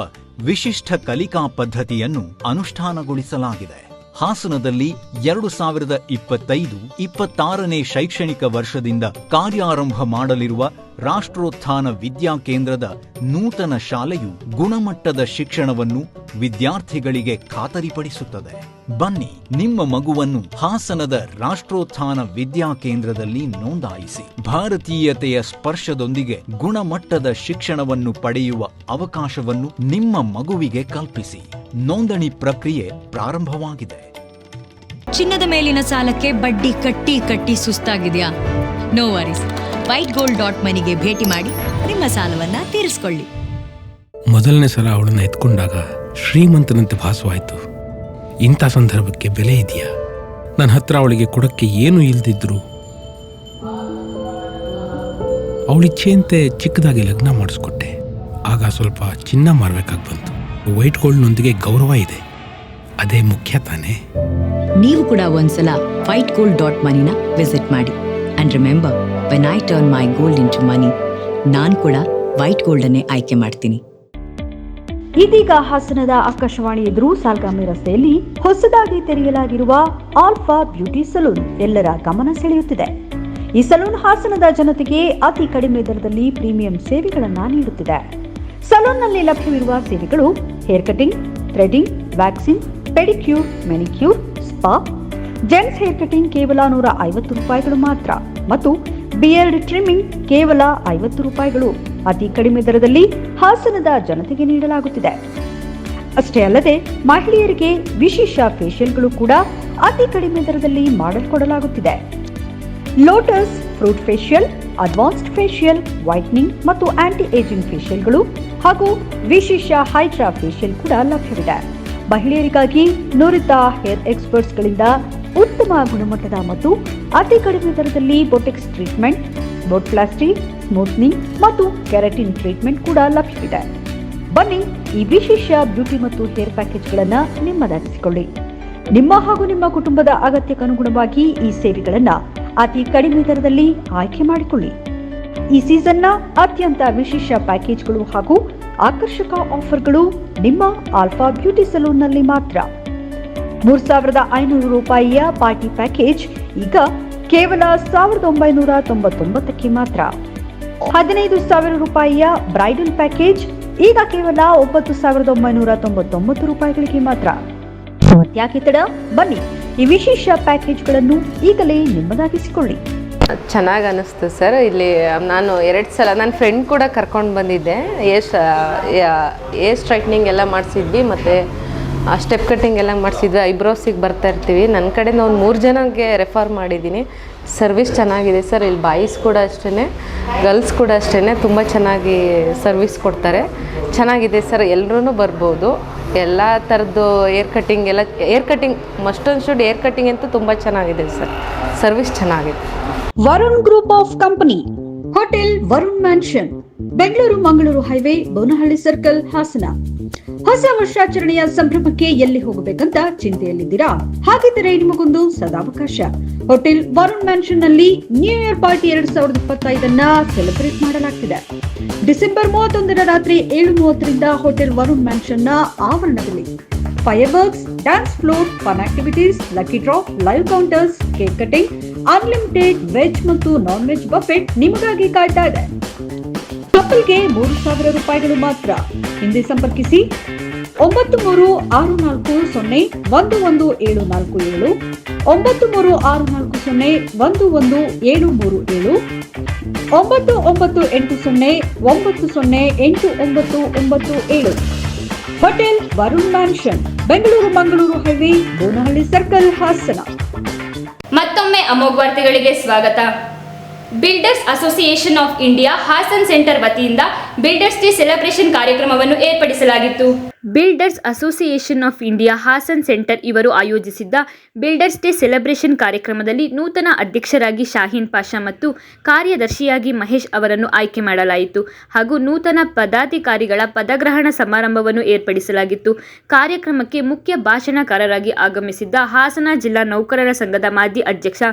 ವಿಶಿಷ್ಟ ಕಲಿಕಾ ಪದ್ಧತಿಯನ್ನು ಅನುಷ್ಠಾನಗೊಳಿಸಲಾಗಿದೆ. ಹಾಸನದಲ್ಲಿ 2025-26ನೇ ಶೈಕ್ಷಣಿಕ ವರ್ಷದಿಂದ ಕಾರ್ಯಾರಂಭ ಮಾಡಲಿರುವ ರಾಷ್ಟ್ರೋತ್ಥಾನ ವಿದ್ಯಾಕೇಂದ್ರದ ನೂತನ ಶಾಲೆಯು ಗುಣಮಟ್ಟದ ಶಿಕ್ಷಣವನ್ನು ವಿದ್ಯಾರ್ಥಿಗಳಿಗೆ ಖಾತರಿಪಡಿಸುತ್ತದೆ. ಬನ್ನಿ, ನಿಮ್ಮ ಮಗುವನ್ನು ಹಾಸನದ ರಾಷ್ಟ್ರೋತ್ಥಾನ ವಿದ್ಯಾಕೇಂದ್ರದಲ್ಲಿ ನೋಂದಾಯಿಸಿ. ಭಾರತೀಯತೆಯ ಸ್ಪರ್ಶದೊಂದಿಗೆ ಗುಣಮಟ್ಟದ ಶಿಕ್ಷಣವನ್ನು ಪಡೆಯುವ ಅವಕಾಶವನ್ನು ನಿಮ್ಮ ಮಗುವಿಗೆ ಕಲ್ಪಿಸಿ. ನೋಂದಣಿ ಪ್ರಕ್ರಿಯೆ ಪ್ರಾರಂಭವಾಗಿದೆ. ಚಿನ್ನದ ಮೇಲಿನ ಸಾಲಕ್ಕೆ ಬಡ್ಡಿ ಕಟ್ಟಿ ಸುಸ್ತಾಗಿದೆಯಾ? No worries. whitegold.moneyಗೆ ಭೇಟಿ ಮಾಡಿ ನಿಮ್ಮ ಸಾಲವನ್ನ ತೀರಿಸಿಕೊಳ್ಳಿ. ಮೊದಲನೇ ಸಲ ಅವಳನ್ನ ಎತ್ಕೊಂಡಾಗ ಶ್ರೀಮಂತನಂತೆ ಭಾಸವಾಯಿತು. ಇಂಥ ಸಂದರ್ಭಕ್ಕೆ ಬೆಲೆ ಇದೆಯಾ? ನನ್ನ ಹತ್ರ ಅವಳಿಗೆ ಕೊಡಕ್ಕೆ ಏನೂ ಇಲ್ದಿದ್ರು ಅವಳಿಚ್ಛೆಯಂತೆ ಚಿಕ್ಕದಾಗಿ ಲಗ್ನ ಮಾಡಿಸ್ಕೊಟ್ಟೆ. ಆಗ ಸ್ವಲ್ಪ ಚಿನ್ನ ಮಾರಬೇಕಾಗಿ ಬಂತು. ವೈಟ್ ಗೋಲ್ಡ್ನೊಂದಿಗೆ ಗೌರವ ಇದೆ, ಅದೇ ಮುಖ್ಯ ತಾನೇ. ನೀವು ಕೂಡ ಒಂದ್ಸಲ whitegold.moneyನ ವಿಸಿಟ್ ಮಾಡಿ. And remember, when I turn my gold into money, ನಾನು ಕೂಡ ವೈಟ್ ಗೋಲ್ಡ್ ಅನ್ನೇ ಆಯ್ಕೆ ಮಾಡ್ತೀನಿ. ಇದೀಗ ಹಾಸನದ ಆಕಾಶವಾಣಿ ಎದುರು ಸಾಲ್ಗಾಮಿ ರಸ್ತೆಯಲ್ಲಿ ಹೊಸದಾಗಿ ತೆರೆಯಲಾಗಿರುವ ಆಲ್ಫಾ ಬ್ಯೂಟಿ ಸಲೂನ್ ಎಲ್ಲರ ಗಮನ ಸೆಳೆಯುತ್ತಿದೆ. ಈ ಸಲೂನ್ ಹಾಸನದ ಜನತೆಗೆ ಅತಿ ಕಡಿಮೆ ದರದಲ್ಲಿ ಪ್ರೀಮಿಯಂ ಸೇವೆಗಳನ್ನು ನೀಡುತ್ತಿದೆ. ಸಲೂನ್ನಲ್ಲಿ ಲಭ್ಯವಿರುವ ಸೇವೆಗಳು hair cutting, threading, waxing, pedicure, manicure, spa, gents hair cutting ಕೇವಲ 150 ರೂಪಾಯಿಗಳು ಮಾತ್ರ ಮತ್ತು ಬಿಯರ್ಡ್ ಟ್ರಿಮ್ಮಿಂಗ್ ಕೇವಲ 50 ರೂಪಾಯಿಗಳು ಅತಿ ಕಡಿಮೆ ದರದಲ್ಲಿ ಹಾಸನದ ಜನತೆಗೆ ನೀಡಲಾಗುತ್ತಿದೆ. ಅಷ್ಟೇ ಅಲ್ಲದೆ ಮಹಿಳೆಯರಿಗೆ ವಿಶೇಷ ಫೇಶಿಯಲ್ಗಳು ಕೂಡ ಅತಿ ಕಡಿಮೆ ದರದಲ್ಲಿ ಮಾಡಿಕೊಡಲಾಗುತ್ತಿದೆ. Lotus fruit facial, advanced facial, whitening ಮತ್ತು ಆಂಟಿ ಏಜಿಂಗ್ ಫೇಶಿಯಲ್ಗಳು ಹಾಗೂ ವಿಶೇಷ ಹೈಡ್ರಾ ಫೇಶಿಯಲ್ ಕೂಡ ಲಭ್ಯವಿದೆ. ಮಹಿಳೆಯರಿಗಾಗಿ ನುರಿತ ಹೇರ್ ಎಕ್ಸ್ಪರ್ಟ್ಸ್ಗಳಿಂದ ಉತ್ತಮ ಗುಣಮಟ್ಟದ ಮತ್ತು ಅತಿ ಕಡಿಮೆ ದರದಲ್ಲಿ ಬೊಟೆಕ್ಸ್ ಟ್ರೀಟ್ಮೆಂಟ್, ಬೋಟ್ ಪ್ಲಾಸ್ಟಿ, ಸ್ಮೂತ್ನಿಂಗ್ ಮತ್ತು ಕೆರಾಟಿನ್ ಟ್ರೀಟ್ಮೆಂಟ್ ಕೂಡ ಲಭ್ಯವಿದೆ. ಬನ್ನಿ, ಈ ವಿಶೇಷ ಬ್ಯೂಟಿ ಮತ್ತು ಹೇರ್ ಪ್ಯಾಕೇಜ್ಗಳನ್ನು ನಿಮ್ಮದಾಗಿಸಿಕೊಳ್ಳಿ. ನಿಮ್ಮ ಹಾಗೂ ನಿಮ್ಮ ಕುಟುಂಬದ ಅಗತ್ಯಕ್ಕನುಗುಣವಾಗಿ ಈ ಸೇವೆಗಳನ್ನು ಅತಿ ಕಡಿಮೆ ದರದಲ್ಲಿ ಆಯ್ಕೆ ಮಾಡಿಕೊಳ್ಳಿ. ಈ ಸೀಸನ್ನ ಅತ್ಯಂತ ವಿಶೇಷ ಪ್ಯಾಕೇಜ್ಗಳು ಹಾಗೂ ಆಕರ್ಷಕ ಆಫರ್ಗಳು ನಿಮ್ಮ ಆಲ್ಫಾ ಬ್ಯೂಟಿ ಸಲೂನ್ನಲ್ಲಿ ಮಾತ್ರ. 3,500 ರೂಪಾಯಿಯ ಪಾರ್ಟಿ ಪ್ಯಾಕೇಜ್ ಈಗ ಕೇವಲ 1,999ಕ್ಕೆ ಮಾತ್ರ. 15,000 ರೂಪಾಯಿಯ ಬ್ರೈಡಲ್ ಪ್ಯಾಕೇಜ್ ಈಗ ಕೇವಲ 9,999 ರೂಪಾಯಿಗಳಿಗೆ ಮಾತ್ರ. ಯಾಕೆ ತಡ? ಬನ್ನಿ, ಈ ವಿಶೇಷ ಪ್ಯಾಕೇಜ್ಗಳನ್ನು ಈಗಲೇ ನಿಮ್ಮದಾಗಿಸಿಕೊಳ್ಳಿ. ಚೆನ್ನಾಗಿ ಅನ್ನಿಸ್ತು ಸರ್. ಇಲ್ಲಿ ನಾನು 2 ಸಲ ನನ್ನ ಫ್ರೆಂಡ್ ಕೂಡ ಕರ್ಕೊಂಡು ಬಂದಿದ್ದೆ. ಏರ್ ಸ್ಟ್ರೈಟ್ನಿಂಗ್ ಎಲ್ಲ ಮಾಡಿಸಿದ್ವಿ ಮತ್ತು ಸ್ಟೆಪ್ ಕಟ್ಟಿಂಗ್ ಎಲ್ಲ ಮಾಡಿಸಿದ್ವಿ. ಐಬ್ರೋಸಿಗೆ ಬರ್ತಾ ಇರ್ತೀವಿ. ನನ್ನ ಕಡೆಯಿಂದ ಒಂದು 3 ಜನಕ್ಕೆ ರೆಫರ್ ಮಾಡಿದ್ದೀನಿ. ಸರ್ವಿಸ್ ಚೆನ್ನಾಗಿದೆ ಸರ್. ಇಲ್ಲಿ ಬಾಯ್ಸ್ ಕೂಡ ಅಷ್ಟೇ, ಗರ್ಲ್ಸ್ ಕೂಡ ಅಷ್ಟೇ ತುಂಬ ಚೆನ್ನಾಗಿ ಸರ್ವಿಸ್ ಕೊಡ್ತಾರೆ. ಚೆನ್ನಾಗಿದೆ ಸರ್, ಎಲ್ಲರೂ ಬರ್ಬೋದು. ಎಲ್ಲ ಥರದ್ದು hair cutting must and should hair cutting ಅಂತೂ ತುಂಬ ಚೆನ್ನಾಗಿದೆ ಸರ್. ಸರ್ವಿಸ್ ಚೆನ್ನಾಗಿದೆ. Varun group of company, hotel Varun mansion, Bengaluru Mangaluru highway Bonahalli circle Hassan. ಹೊಸ ವರ್ಷಾಚರಣೆಯ ಸಂಭ್ರಮಕ್ಕೆ ಎಲ್ಲಿ ಹೋಗಬೇಕಂತ ಚಿಂತೆಯಲ್ಲಿದ್ದೀರಾ? ಹಾಗಿದ್ದರೆ ನಿಮಗೊಂದು ಸದಾವಕಾಶ. ಹೋಟೆಲ್ ವರುಣ್ ಮ್ಯಾನ್ಷನ್ ನಲ್ಲಿ ನ್ಯೂ ಇಯರ್ ಪಾರ್ಟಿ 2025 ಸೆಲೆಬ್ರೇಟ್ ಮಾಡಲಾಗ್ತಿದೆ. ಡಿಸೆಂಬರ್ 31 ರಾತ್ರಿ 7:30 ಹೋಟೆಲ್ ವರುಣ್ ಮ್ಯಾನ್ಷನ್ ನ ಆವರಣದಲ್ಲಿ fire works, dance floor, fun activities, lucky draw, live counters, cake cutting, unlimited veg ಮತ್ತು ನಾನ್ ವೆಜ್ ಬಫೆಟ್ ನಿಮಗಾಗಿ ಕಾಯ್ತಾ ಇದೆ. ಕಪಲ್ಗೆ 3,000 ರೂಪಾಯಿಗಳು ಮಾತ್ರ. ಹಿಂದೆ ಸಂಪರ್ಕಿಸಿ 9364011747 9364011737 9980908997. Hotel Varun mansion, Bengaluru Mangaluru highway Bonahalli circle Hassan. ಮತ್ತೊಮ್ಮೆ ಅಮೋಘ್ ವಾರ್ತೆಗಳಿಗೆ ಸ್ವಾಗತ. Builders association of India Hassan centre ವತಿಯಿಂದ ಬಿಲ್ಡರ್ಸ್ ಡೇ ಸೆಲೆಬ್ರೇಷನ್ ಕಾರ್ಯಕ್ರಮವನ್ನು ಏರ್ಪಡಿಸಲಾಗಿತ್ತು. Builders association of India Hassan centre ಇವರು ಆಯೋಜಿಸಿದ್ದ ಬಿಲ್ಡರ್ಸ್ ಡೇ ಸೆಲೆಬ್ರೇಷನ್ ಕಾರ್ಯಕ್ರಮದಲ್ಲಿ ನೂತನ ಅಧ್ಯಕ್ಷರಾಗಿ ಶಾಹೀನ್ ಪಾಷಾ ಮತ್ತು ಕಾರ್ಯದರ್ಶಿಯಾಗಿ ಮಹೇಶ್ ಅವರನ್ನು ಆಯ್ಕೆ ಮಾಡಲಾಯಿತು ಹಾಗೂ ನೂತನ ಪದಾಧಿಕಾರಿಗಳ ಪದಗ್ರಹಣ ಸಮಾರಂಭವನ್ನು ಏರ್ಪಡಿಸಲಾಗಿತ್ತು. ಕಾರ್ಯಕ್ರಮಕ್ಕೆ ಮುಖ್ಯ ಭಾಷಣಕಾರರಾಗಿ ಆಗಮಿಸಿದ್ದ ಹಾಸನ ಜಿಲ್ಲಾ ನೌಕರರ ಸಂಘದ ಮಾಜಿ ಅಧ್ಯಕ್ಷ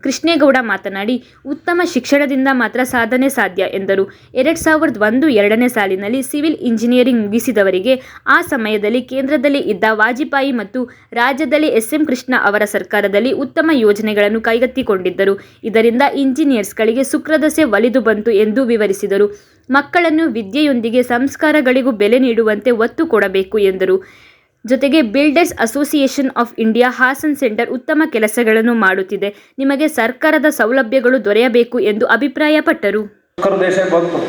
ಕೃಷ್ಣೇಗೌಡ ಮಾತನಾಡಿ, ಉತ್ತಮ ಶಿಕ್ಷಣದಿಂದ ಮಾತ್ರ ಸಾಧನೆ ಸಾಧ್ಯ ಎಂದರು. 2001-2ನೇ ಸಾಲಿನಲ್ಲಿ ಸಿವಿಲ್ ಇಂಜಿನಿಯರಿಂಗ್ ಮುಗಿಸಿದವರಿಗೆ ಆ ಸಮಯದಲ್ಲಿ ಕೇಂದ್ರದಲ್ಲಿ ಇದ್ದ ವಾಜಪೇಯಿ ಮತ್ತು ರಾಜ್ಯದಲ್ಲಿ SM ಕೃಷ್ಣ ಅವರ ಸರ್ಕಾರದಲ್ಲಿ ಉತ್ತಮ ಯೋಜನೆಗಳನ್ನು ಕೈಗೆತ್ತಿಕೊಂಡಿದ್ದರು. ಇದರಿಂದ ಇಂಜಿನಿಯರ್ಸ್ಗಳಿಗೆ ಸುಕ್ರದಸೆ ಒಲಿದು ಬಂತು ಎಂದು ವಿವರಿಸಿದರು. ಮಕ್ಕಳನ್ನು ವಿದ್ಯೆಯೊಂದಿಗೆ ಸಂಸ್ಕಾರಗಳಿಗೂ ಬೆಲೆ ನೀಡುವಂತೆ ಒತ್ತು ಕೊಡಬೇಕು ಎಂದರು. ಜೊತೆಗೆ builders association of India Hassan centre ಉತ್ತಮ ಕೆಲಸಗಳನ್ನು ಮಾಡುತ್ತಿದೆ, ನಿಮಗೆ ಸರ್ಕಾರದ ಸೌಲಭ್ಯಗಳು ದೊರೆಯಬೇಕು ಎಂದು ಅಭಿಪ್ರಾಯಪಟ್ಟರು. ದೇಶಕ್ಕೆ ಬಂತು.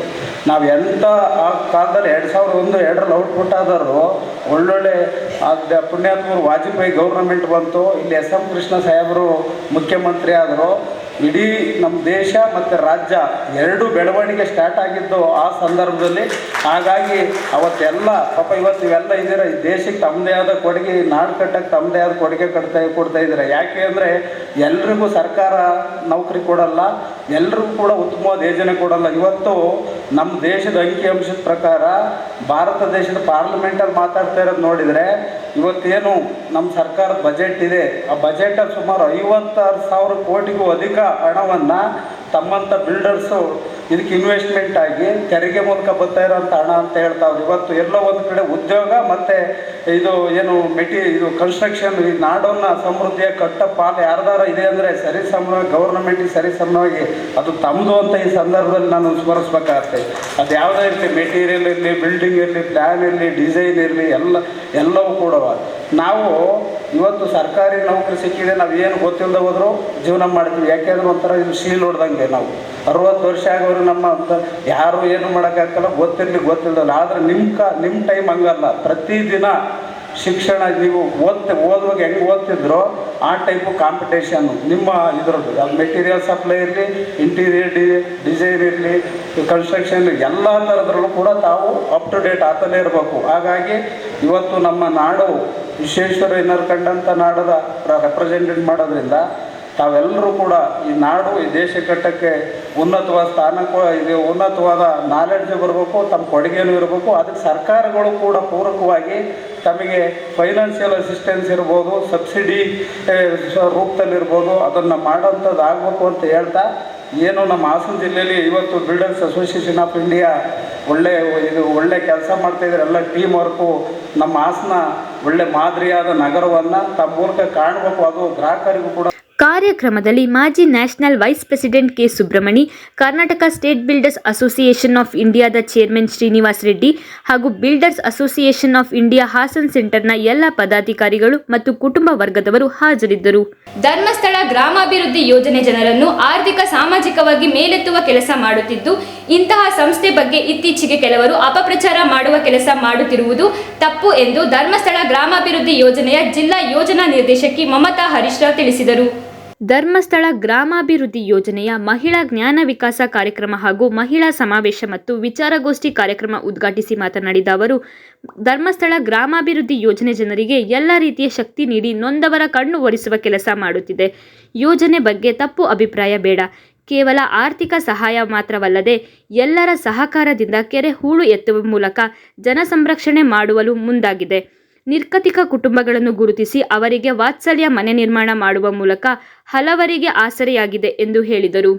ನಾವು ಎಂಥ ಆ ಕಾಲದಲ್ಲಿ 2001-2ರಲ್ಲಿ ಔಟ್ಪುಟ್ ಆದರೂ ಒಳ್ಳೊಳ್ಳೆ ಪುಣ್ಯಾತ್ಮರು ವಾಜಪೇಯಿ ಗೌರ್ನಮೆಂಟ್ ಬಂತು. ಇಲ್ಲಿ SM ಕೃಷ್ಣ ಸಾಹೇಬರು ಮುಖ್ಯಮಂತ್ರಿ ಆದರು. ಇಡೀ ನಮ್ಮ ದೇಶ ಮತ್ತು ರಾಜ್ಯ ಎರಡು ಬೆಳವಣಿಗೆ ಸ್ಟಾರ್ಟ್ ಆಗಿದ್ದು ಆ ಸಂದರ್ಭದಲ್ಲಿ. ಹಾಗಾಗಿ ಅವತ್ತೆಲ್ಲ ಪಾಪ ಇವತ್ತು ಇವೆಲ್ಲ ಇದ್ದೀರ, ಈ ದೇಶಕ್ಕೆ ತಮ್ಮದೇ ಆದ ಕೊಡುಗೆ, ನಾಡು ಕಟ್ಟಕ್ಕೆ ತಮ್ಮದೇ ಆದ ಕೊಡುಗೆ ಕೊಡ್ತಾ ಇದ್ದಾರೆ. ಯಾಕೆ ಅಂದರೆ ಎಲ್ರಿಗೂ ಸರ್ಕಾರ ನೌಕರಿ ಕೊಡಲ್ಲ, ಎಲ್ರಿಗೂ ಕೂಡ ಉತ್ತಮವಾದ ಯೋಜನೆ ಕೊಡಲ್ಲ. ಇವತ್ತು ನಮ್ಮ ದೇಶದ ಅಂಕಿಅಂಶದ ಪ್ರಕಾರ ಭಾರತ ದೇಶದ ಪಾರ್ಲಿಮೆಂಟಲ್ಲಿ ಮಾತಾಡ್ತಾ ಇರೋದು ನೋಡಿದರೆ, ಇವತ್ತೇನು ನಮ್ಮ ಸರ್ಕಾರದ ಬಜೆಟ್ ಇದೆ, ಆ ಬಜೆಟಲ್ಲಿ ಸುಮಾರು 56,000 ಕೋಟಿಗೂ ಅಧಿಕ ಹಣವನ್ನು ತಮ್ಮಂಥ ಬಿಲ್ಡರ್ಸು ಇದಕ್ಕೆ ಇನ್ವೆಸ್ಟ್ಮೆಂಟ್ ಆಗಿ ತೆರಿಗೆ ಮೂಲಕ ಬರ್ತಾ ಇರೋಂಥ ಹಣ ಅಂತ ಹೇಳ್ತಾವ್ರು. ಇವತ್ತು ಎಲ್ಲೋ ಒಂದು ಕಡೆ ಉದ್ಯೋಗ ಮತ್ತು ಇದು ಏನು ಇದು ಕನ್ಸ್ಟ್ರಕ್ಷನ್, ಈ ನಾಡನ್ನು ಸಮೃದ್ಧಿಯ ಕಟ್ಟ ಪಾಲು ಯಾರ್ದಾರ ಇದೆ ಅಂದರೆ ಸರಿಸಮವಾಗಿ ಗೌರ್ನಮೆಂಟಿಗೆ ಸರಿಸಮವಾಗಿ ಅದು ತಮ್ಮದು ಅಂತ ಈ ಸಂದರ್ಭದಲ್ಲಿ ನಾನು ಸ್ಮರಿಸ್ಬೇಕಾಗತ್ತೆ. ಅದು ಯಾವುದೇ ಇರಲಿ, ಮೆಟೀರಿಯಲ್ ಇರಲಿ, ಬಿಲ್ಡಿಂಗ್ ಇರಲಿ, ಪ್ಲ್ಯಾನ್ ಇರಲಿ, ಡಿಸೈನ್ ಇರಲಿ, ಎಲ್ಲವೂ ಕೂಡ ನಾವು ಇವತ್ತು ಸರ್ಕಾರಿ ನೌಕರಿ ಸಿಕ್ಕಿದೆ, ನಾವು ಏನು ಗೊತ್ತಿಲ್ಲದೆ ಹೋದರೂ ಜೀವನ ಮಾಡ್ತೀವಿ. ಯಾಕೆಂದ್ರೆ ಒಂಥರ ಇದು ಶೀಲ್ ಹೊಡೆದಂಗೆ. ನಾವು 60 ವರ್ಷ ಆಗೋರು ನಮ್ಮ ಯಾರು ಏನು ಮಾಡೋಕ್ಕಾಗಲ್ಲ, ಗೊತ್ತಿಲ್ಲದಲ್ಲ. ಆದರೆ ನಿಮ್ಮ ಟೈಮ್ ಹಂಗಲ್ಲ. ಪ್ರತಿದಿನ ಶಿಕ್ಷಣ ನೀವು ಓದುವಾಗ ಹೆಂಗೆ ಓದ್ತಿದ್ರೋ ಆ ಟೈಪು ಕಾಂಪಿಟೇಷನ್ನು ನಿಮ್ಮ ಇದ್ರದ್ದು. ಅದು ಮೆಟೀರಿಯಲ್ ಸಪ್ಲೈ ಇರಲಿ, ಇಂಟೀರಿಯರ್ ಡಿಸೈನ್ ಇರಲಿ, ಕನ್ಸ್ಟ್ರಕ್ಷನ್, ಎಲ್ಲ ಥರದ್ರಲ್ಲೂ ಕೂಡ ತಾವು ಅಪ್ ಟು ಡೇಟ್ ಆಗ್ತಲೇ ಇರಬೇಕು. ಹಾಗಾಗಿ ಇವತ್ತು ನಮ್ಮ ನಾಡು ವಿಶ್ವೇಶ್ವರಯ್ಯನವರು ಕಂಡಂಥ ನಾಡದ ರೆಪ್ರೆಸೆಂಟೇಟ್ ಮಾಡೋದ್ರಿಂದ ತಾವೆಲ್ಲರೂ ಕೂಡ ಈ ನಾಡು, ಈ ದೇಶ ಕಟ್ಟಕ್ಕೆ ಉನ್ನತವಾದ ಸ್ಥಾನಕ್ಕೂ ಇದು ಉನ್ನತವಾದ ನಾಲೆಡ್ಜ್ ಬರಬೇಕು, ತಮ್ಮ ಕೊಡುಗೆನೂ ಇರಬೇಕು. ಅದಕ್ಕೆ ಸರ್ಕಾರಗಳು ಕೂಡ ಪೂರಕವಾಗಿ ತಮಗೆ ಫೈನಾನ್ಷಿಯಲ್ ಅಸಿಸ್ಟೆನ್ಸ್ ಇರ್ಬೋದು, ಸಬ್ಸಿಡಿ ರೂಪದಲ್ಲಿರ್ಬೋದು, ಅದನ್ನು ಮಾಡೋಂಥದ್ದು ಆಗಬೇಕು ಅಂತ ಹೇಳ್ತಾ, ಏನು ನಮ್ಮ ಹಾಸನ ಜಿಲ್ಲೆಯಲ್ಲಿ ಇವತ್ತು ಬಿಲ್ಡರ್ಸ್ ಅಸೋಸಿಯೇಷನ್ ಆಫ್ ಇಂಡಿಯಾ ಒಳ್ಳೆ ಕೆಲಸ ಮಾಡ್ತಾಯಿದ್ದಾರೆ. ಎಲ್ಲ ಟೀಮ್ ವರ್ಕು. ನಮ್ಮ ಹಾಸನ ಒಳ್ಳೆ ಮಾದರಿಯಾದ ನಗರವನ್ನು ತಮ್ಮ ಮೂಲಕ ಕಾಣಬೇಕು, ಅದು ಗ್ರಾಹಕರಿಗೂ ಕೂಡ. ಕಾರ್ಯಕ್ರಮದಲ್ಲಿ ಮಾಜಿ national vice president K Subramani, Karnataka state builders association of ಇಂಡಿಯಾದ ಚೇರ್ಮನ್ ಶ್ರೀನಿವಾಸ್ ರೆಡ್ಡಿ ಹಾಗೂ builders association of India Hassan ಸೆಂಟರ್ನ ಎಲ್ಲ ಪದಾಧಿಕಾರಿಗಳು ಮತ್ತು ಕುಟುಂಬ ವರ್ಗದವರು ಹಾಜರಿದ್ದರು. ಧರ್ಮಸ್ಥಳ ಗ್ರಾಮಾಭಿವೃದ್ಧಿ ಯೋಜನೆ ಜನರನ್ನು ಆರ್ಥಿಕ ಸಾಮಾಜಿಕವಾಗಿ ಮೇಲೆತ್ತುವ ಕೆಲಸ ಮಾಡುತ್ತಿದ್ದು, ಇಂತಹ ಸಂಸ್ಥೆ ಬಗ್ಗೆ ಇತ್ತೀಚೆಗೆ ಕೆಲವರು ಅಪಪ್ರಚಾರ ಮಾಡುವ ಕೆಲಸ ಮಾಡುತ್ತಿರುವುದು ತಪ್ಪು ಎಂದು ಧರ್ಮಸ್ಥಳ ಗ್ರಾಮಾಭಿವೃದ್ಧಿ ಯೋಜನೆಯ ಜಿಲ್ಲಾ ಯೋಜನಾ ನಿರ್ದೇಶಕಿ ಮಮತಾ ಹರೀಶ್ ತಿಳಿಸಿದರು. ಧರ್ಮಸ್ಥಳ ಗ್ರಾಮಾಭಿವೃದ್ಧಿ ಯೋಜನೆಯ ಮಹಿಳಾ ಜ್ಞಾನ ವಿಕಾಸ ಕಾರ್ಯಕ್ರಮ ಹಾಗೂ ಮಹಿಳಾ ಸಮಾವೇಶ ಮತ್ತು ವಿಚಾರಗೋಷ್ಠಿ ಕಾರ್ಯಕ್ರಮ ಉದ್ಘಾಟಿಸಿ ಮಾತನಾಡಿದ ಅವರು, ಧರ್ಮಸ್ಥಳ ಗ್ರಾಮಾಭಿವೃದ್ಧಿ ಯೋಜನೆ ಜನರಿಗೆ ಎಲ್ಲ ರೀತಿಯ ಶಕ್ತಿ ನೀಡಿ ನೊಂದವರ ಕಣ್ಣು ಒರೆಸುವ ಕೆಲಸ ಮಾಡುತ್ತಿದೆ. ಯೋಜನೆ ಬಗ್ಗೆ ತಪ್ಪು ಅಭಿಪ್ರಾಯ ಬೇಡ. ಕೇವಲ ಆರ್ಥಿಕ ಸಹಾಯ ಮಾತ್ರವಲ್ಲದೆ ಎಲ್ಲರ ಸಹಕಾರದಿಂದ ಕೆರೆ ಹೂಳು ಎತ್ತುವ ಮೂಲಕ ಜನ ಸಂರಕ್ಷಣೆ ಮಾಡುವಲು ಮುಂದಾಗಿದೆ. ನಿರ್ಗತಿಕ ಕುಟುಂಬಗಳನ್ನು ಗುರುತಿಸಿ ಅವರಿಗೆ ವಾತ್ಸಲ್ಯ ಮನೆ ನಿರ್ಮಾಣ ಮಾಡುವ ಮೂಲಕ ಹಲವರಿಗೆ ಆಸರೆಯಾಗಿದೆ ಎಂದು ಹೇಳಿದರು.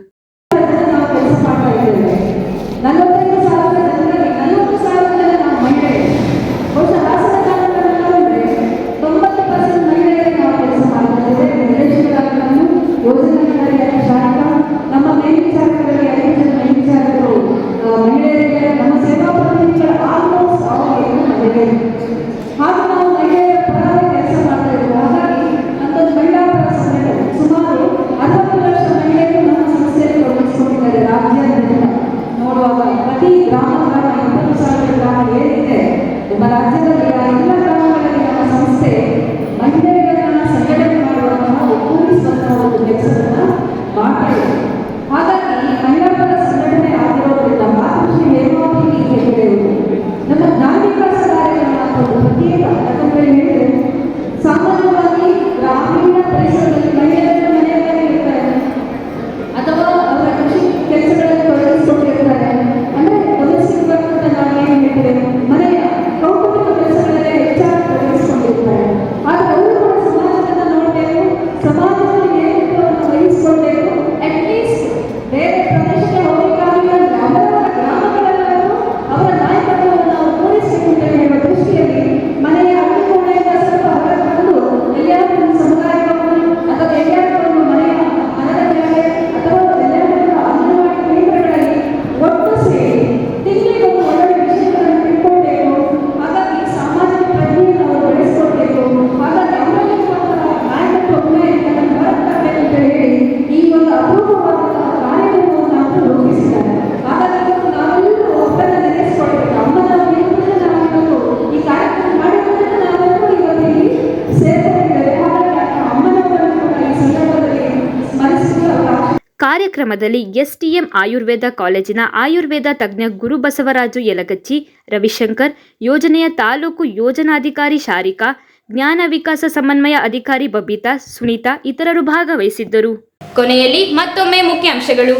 ಕಾರ್ಯಕ್ರಮದಲ್ಲಿ ಎಸ್ಟಿಎಂ ಆಯುರ್ವೇದ ಕಾಲೇಜಿನ ಆಯುರ್ವೇದ ತಜ್ಞ ಗುರುಬಸವರಾಜು ಯಲಗಚ್ಚಿ, ರವಿಶಂಕರ್, ಯೋಜನೆಯ ತಾಲೂಕು ಯೋಜನಾಧಿಕಾರಿ ಶಾರಿಕಾ, ಜ್ಞಾನ ವಿಕಾಸ ಸಮನ್ವಯ ಅಧಿಕಾರಿ ಬಬಿತಾ, ಸುನೀತಾ ಇತರರು ಭಾಗವಹಿಸಿದ್ದರು. ಕೊನೆಯಲ್ಲಿ ಮತ್ತೊಮ್ಮೆ ಮುಖ್ಯಾಂಶಗಳು.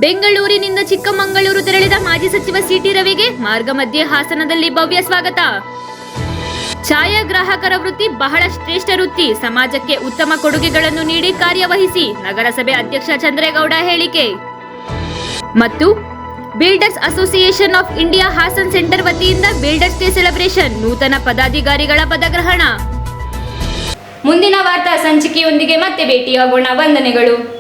ಬೆಂಗಳೂರಿನಿಂದ ಚಿಕ್ಕಮಗಳೂರು ತೆರಳಿದ ಮಾಜಿ ಸಚಿವ ಸಿಟಿ ರವಿಗೆ ಮಾರ್ಗ ಮಧ್ಯೆ ಹಾಸನದಲ್ಲಿ ಭವ್ಯ ಸ್ವಾಗತ. ಛಾಯಾಗ್ರಾಹಕರ ವೃತ್ತಿ ಬಹಳ ಶ್ರೇಷ್ಠ ವೃತ್ತಿ, ಸಮಾಜಕ್ಕೆ ಉತ್ತಮ ಕೊಡುಗೆಗಳನ್ನು ನೀಡಿ ಕಾರ್ಯವಹಿಸಿ, ನಗರಸಭೆ ಅಧ್ಯಕ್ಷ ಚಂದ್ರೇಗೌಡ ಹೇಳಿಕೆ. ಮತ್ತು builders association of India Hassan centre ವತಿಯಿಂದ ಬಿಲ್ಡರ್ಸ್ ಡೇ ಸೆಲೆಬ್ರೇಷನ್, ನೂತನ ಪದಾಧಿಕಾರಿಗಳ ಪದಗ್ರಹಣ. ಮುಂದಿನ ವಾರ್ತಾ ಸಂಚಿಕೆಯೊಂದಿಗೆ ಮತ್ತೆ ಭೇಟಿಯಾಗೋಣ. ವಂದನೆಗಳು.